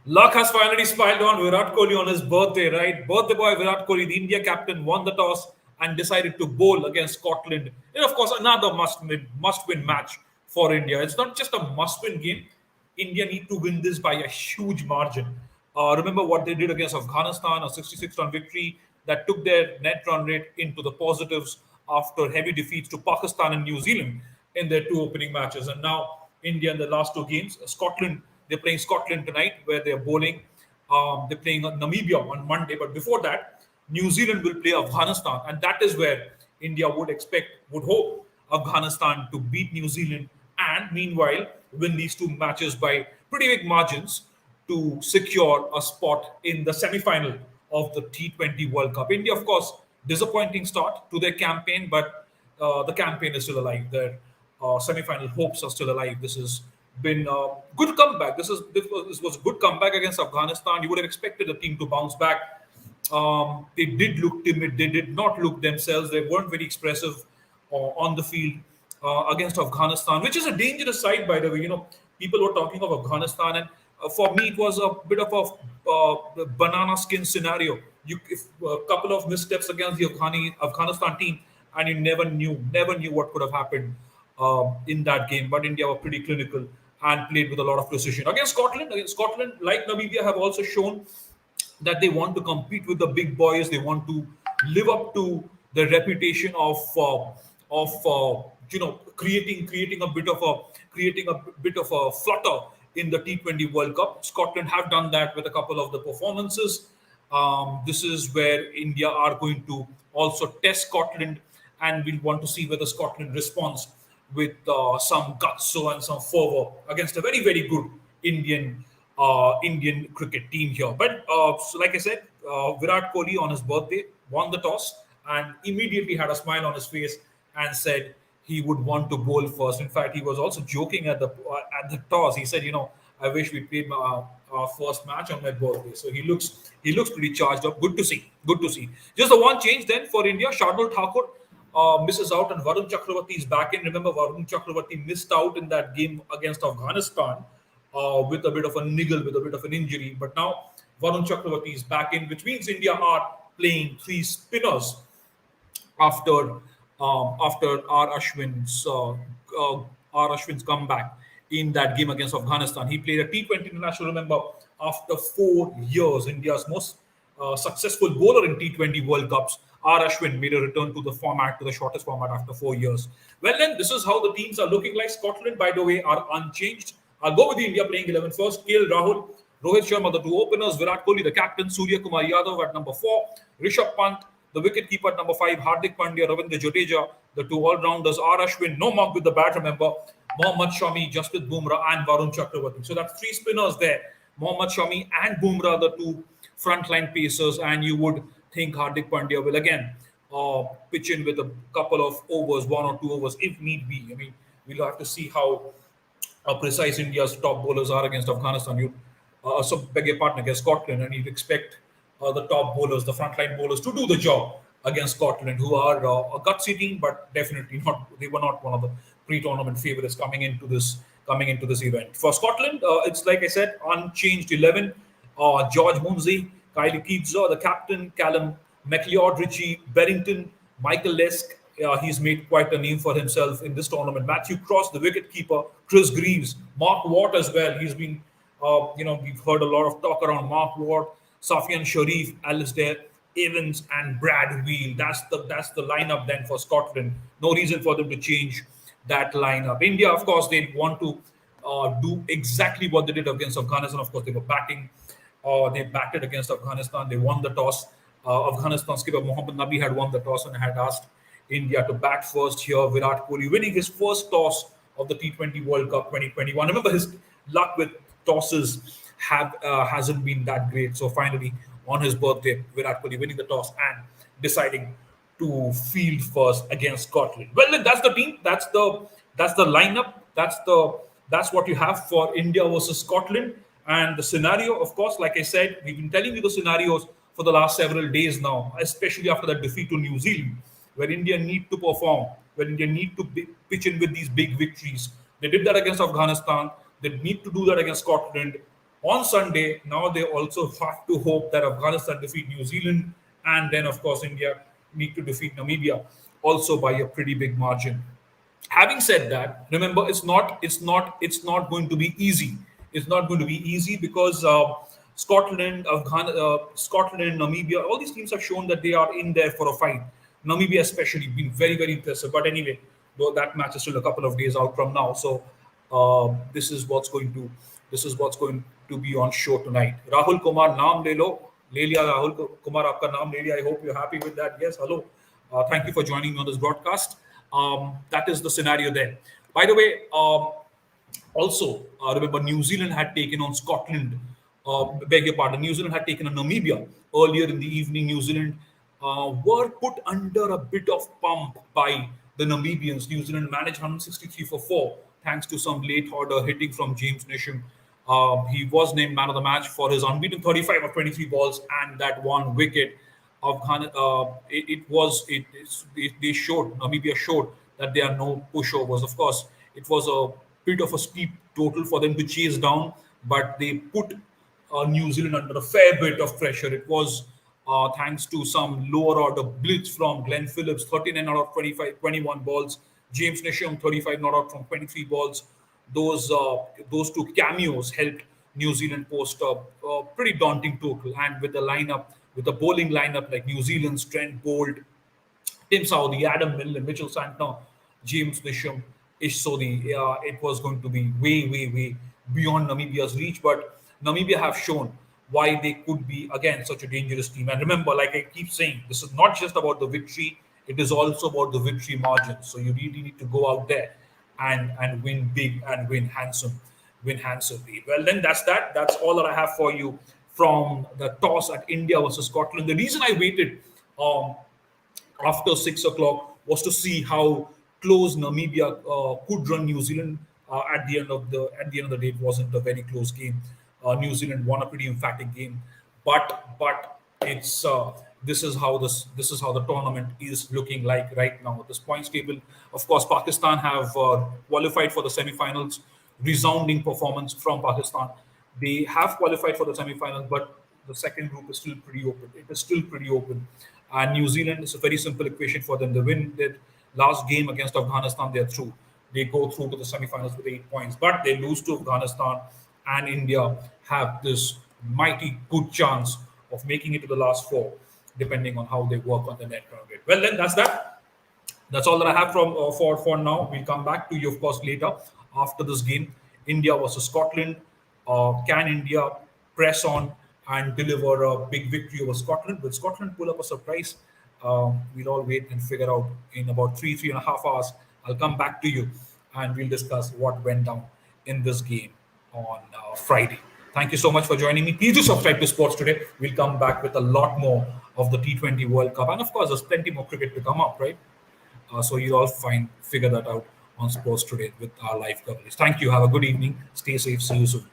Luck has finally smiled on Virat Kohli on his birthday, right? Birthday boy Virat Kohli, the India captain, won the toss and decided to bowl against Scotland. And of course, another must win match for India. It's not just a must-win game. India need to win this by a huge margin. Remember what they did against Afghanistan, a 66-run victory that took their net run rate into the positives after heavy defeats to Pakistan and New Zealand in their two opening matches. And now India in the last two games, Scotland, they're playing Scotland tonight where they're bowling. They're playing Namibia on Monday. But before that, New Zealand will play Afghanistan. And that is where India would hope Afghanistan to beat New Zealand and meanwhile win these two matches by pretty big margins to secure a spot in the semi-final of the T20 World Cup. India, of course, disappointing start to their campaign, but the campaign is still alive. Their semi-final hopes are still alive. This has been a good comeback. This was a good comeback against Afghanistan. You would have expected the team to bounce back. They did look timid. They did not look themselves. They weren't very expressive on the field against Afghanistan, which is a dangerous side, by the way. People were talking of Afghanistan, and for me, it was a bit of a banana skin scenario. If a couple of missteps against the Afghanistan team, and you never knew what could have happened in that game. But India were pretty clinical and played with a lot of precision against Scotland. Against Scotland, like Namibia, have also shown that they want to compete with the big boys. They want to live up to the reputation of creating a bit of a flutter in the T20 World Cup. Scotland have done that with a couple of the performances. This is where India are going to also test Scotland, and we'll want to see whether Scotland responds with some guts and some fervor against a very, very good Indian cricket team here. But so like I said, Virat Kohli on his birthday won the toss and immediately had a smile on his face and said he would want to bowl first. In fact, he was also joking at the toss. He said, I wish we played our first match on my birthday. So he looks pretty charged up. Good to see. Good to see. Just the one change then for India. Shardul Thakur misses out, and Varun Chakravarti is back in. Remember, Varun Chakravarti missed out in that game against Afghanistan with a bit of a niggle, with a bit of an injury. But now Varun Chakravarti is back in, which means India are playing three spinners after R Ashwin's comeback in that game against Afghanistan. He played a T20 international. Remember, after 4 years, India's most successful bowler in T20 World Cups, R Ashwin, made a return to the format, to the shortest format after 4 years. Well, then this is how the teams are looking like. Scotland, by the way, are unchanged. I'll go with the India playing 11 first. KL Rahul, Rohit Sharma, the two openers, Virat Kohli, the captain, Surya Kumar Yadav at number 4, Rishabh Pant, the wicketkeeper at number 5, Hardik Pandya, Ravindra Jadeja, the two all-rounders, R Ashwin, no mark with the bat, remember, Mohammad Shami, Jasprit Bumrah, and Varun Chakravarti. So that's three spinners there. Mohammad Shami and Bumrah, the two frontline pacers, and you would think Hardik Pandya will again pitch in with a couple of overs, 1 or 2 overs, if need be. I mean, we'll have to see how precise India's top bowlers are against Afghanistan. Beg your pardon, against Scotland, and you'd expect the top bowlers, the frontline bowlers, to do the job against Scotland, who are a gutsy team, but definitely not. They were not one of the pre-tournament favourites coming into this event. For Scotland, it's like I said, unchanged 11. George Munsey, Kylie Keedser, the captain, Callum McLeod, Richie Berrington, Michael Lesk. He's made quite a name for himself in this tournament. Matthew Cross, the wicketkeeper, Chris Greaves, Mark Watt as well. He's been, we've heard a lot of talk around Mark Watt, Safian Sharif, Alistair Evans, and Brad Wheel. That's the lineup then for Scotland. No reason for them to change that lineup. India, of course, they want to do exactly what they did against Afghanistan. Of course, they were batting. They batted against Afghanistan. They won the toss. Afghanistan skipper Mohammad Nabi had won the toss and had asked India to bat first here. Virat Kohli winning his first toss of the T20 World Cup 2021. Remember, his luck with tosses hasn't been that great. So finally, on his birthday, Virat Kohli winning the toss and deciding to field first against Scotland. Well, then that's the team. That's the lineup. That's what you have for India versus Scotland. And the scenario, of course, like I said, we've been telling you the scenarios for the last several days now, especially after that defeat to New Zealand, where India need to perform, where India need to pitch in with these big victories. They did that against Afghanistan. They need to do that against Scotland. On Sunday, now they also have to hope that Afghanistan defeat New Zealand, and then of course India need to defeat Namibia also by a pretty big margin. Having said that, remember it's not going to be easy. It's not going to be easy because Scotland and Namibia, all these teams have shown that they are in there for a fight. Namibia especially been very impressive. But anyway, though that match is still a couple of days out from now, so this is what's going to be on show tonight. Rahul Kumar, naam le lo. ले लिया राहुल कुमार आपका नाम ले लिया. I hope you're happy with that. Yes, hello. Thank you for joining me on this broadcast. That is the scenario there. By the way, also remember New Zealand had taken on Scotland. Beg your pardon. New Zealand had taken on Namibia earlier in the evening. New Zealand were put under a bit of pump by the Namibians. New Zealand managed 163 for 4 thanks to some late order hitting from James Nisham. He was named man of the match for his unbeaten 35 of 23 balls and that one wicket. They showed, Namibia showed that there are no pushovers. Of course, it was a bit of a steep total for them to chase down, but they put New Zealand under a fair bit of pressure. It was thanks to some lower order blitz from Glenn Phillips, 39 out of 21 balls. James Nisham, 35 not out from 23 balls. Those two cameos helped New Zealand post a pretty daunting total. And with the bowling lineup like New Zealand's Trent Bolt, Tim Southee, Adam Milne, Mitchell Santner, James Nisham, Ish Sodhi, it was going to be way beyond Namibia's reach. But Namibia have shown why they could be, again, such a dangerous team. And remember, like I keep saying, this is not just about the victory, it is also about the victory margin. So you really need to go out there and win big and win handsomely. Well, then that's that. That's all that I have for you from the toss at India versus Scotland. The reason I waited after 6 o'clock was to see how close Namibia could run New Zealand. At the end of the day, it wasn't a very close game. New Zealand won a pretty emphatic game, but it's this is how the tournament is looking like right now. This points table, of course, Pakistan have qualified for the semi-finals. Resounding performance from Pakistan. They have qualified for the semi-finals, but the second group is still pretty open. It is still pretty open. And New Zealand is a very simple equation for them. They win their last game against Afghanistan, they're through. They go through to the semi-finals with 8 points, but they lose to Afghanistan, and India have this mighty good chance of making it to the last 4, depending on how they work on the net run rate. Well, then that's that. That's all that I have from for now. We'll come back to you, of course, later after this game. India versus Scotland. Can India press on and deliver a big victory over Scotland? Will Scotland pull up a surprise? We'll all wait and figure out in about 3.5 hours. I'll come back to you and we'll discuss what went down in this game on Friday. Thank you so much for joining me. Please do subscribe to Sports Today. We'll come back with a lot more of the T20 World Cup. And of course, there's plenty more cricket to come up, right? So you'll all figure that out on Sports Today with our live coverage. Thank you. Have a good evening. Stay safe. See you soon.